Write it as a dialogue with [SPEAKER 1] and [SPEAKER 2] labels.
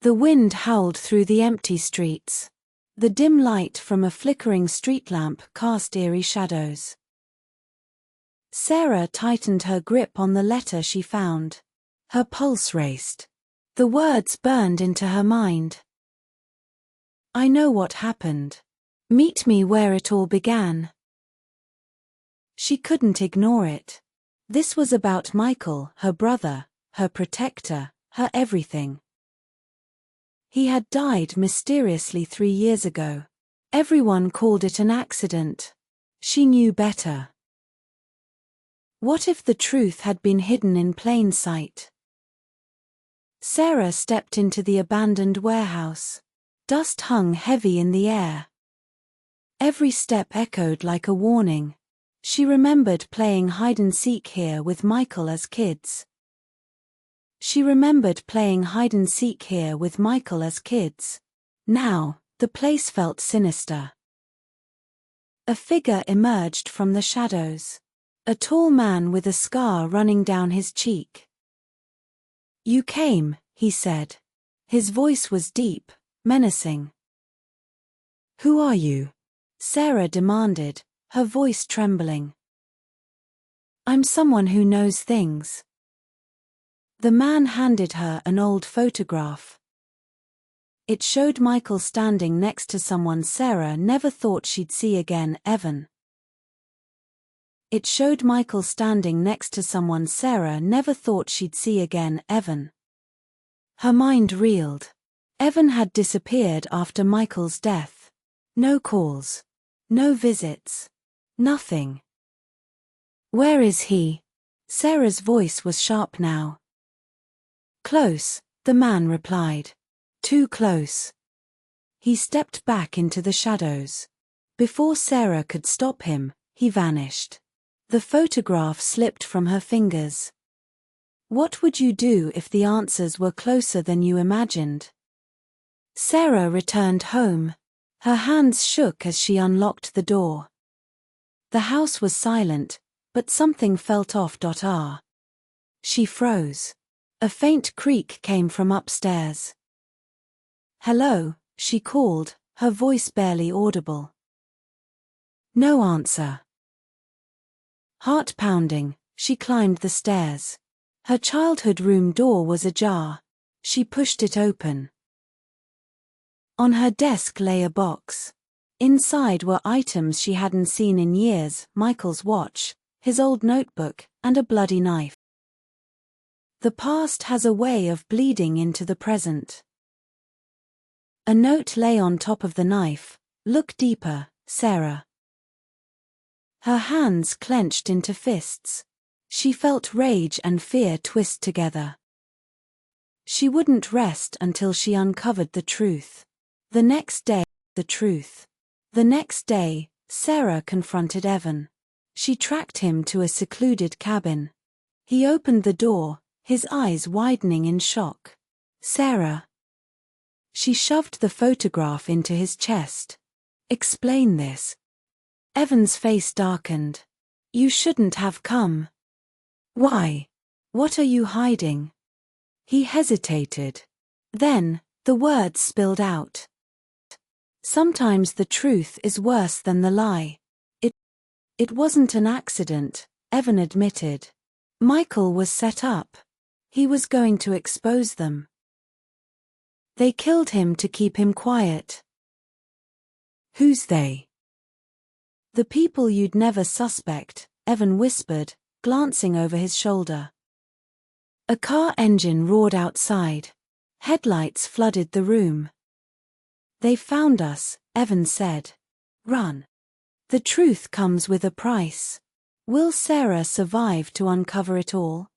[SPEAKER 1] The wind howled through the empty streets. The dim light from a flickering street lamp cast eerie shadows. Sarah tightened her grip on the letter she found. Her pulse raced. The words burned into her mind. I know what happened. Meet me where it all began. She couldn't ignore it. This was about Michael, her brother, her protector, her everything. He had died mysteriously 3 years ago. Everyone called it an accident. She knew better. What if the truth had been hidden in plain sight? Sarah stepped into the abandoned warehouse. Dust hung heavy in the air. Every step echoed like a warning. She remembered playing hide-and-seek here with Michael as kids. Now, the place felt sinister. A figure emerged from the shadows. A tall man with a scar running down his cheek. You came, he said. His voice was deep, menacing. Who are you? Sarah demanded, her voice trembling. I'm someone who knows things. The man handed her an old photograph. It showed Michael standing next to someone Sarah never thought she'd see again, Evan. Her mind reeled. Evan had disappeared after Michael's death. No calls. No visits. Nothing. Where is he? Sarah's voice was sharp now. Close, the man replied. Too close. He stepped back into the shadows. Before Sarah could stop him, he vanished. The photograph slipped from her fingers. What would you do if the answers were closer than you imagined? Sarah returned home. Her hands shook as she unlocked the door. The house was silent, but something felt off. She froze. A faint creak came from upstairs. Hello, she called, her voice barely audible. No answer. Heart pounding, she climbed the stairs. Her childhood room door was ajar. She pushed it open. On her desk lay a box. Inside were items she hadn't seen in years, Michael's watch, his old notebook, and a bloody knife. The past has a way of bleeding into the present. A note lay on top of the knife. Look deeper, Sarah. Her hands clenched into fists. She felt rage and fear twist together. She wouldn't rest until she uncovered the truth. The next day, Sarah confronted Evan. She tracked him to a secluded cabin. He opened the door, his eyes widening in shock. Sarah. She shoved the photograph into his chest. Explain this. Evan's face darkened. You shouldn't have come. Why? What are you hiding? He hesitated. Then, the words spilled out. Sometimes the truth is worse than the lie. It wasn't an accident, Evan admitted. Michael was set up. He was going to expose them. They killed him to keep him quiet. Who's they? The people you'd never suspect, Evan whispered, glancing over his shoulder. A car engine roared outside. Headlights flooded the room. They found us, Evan said. Run. The truth comes with a price. Will Sarah survive to uncover it all?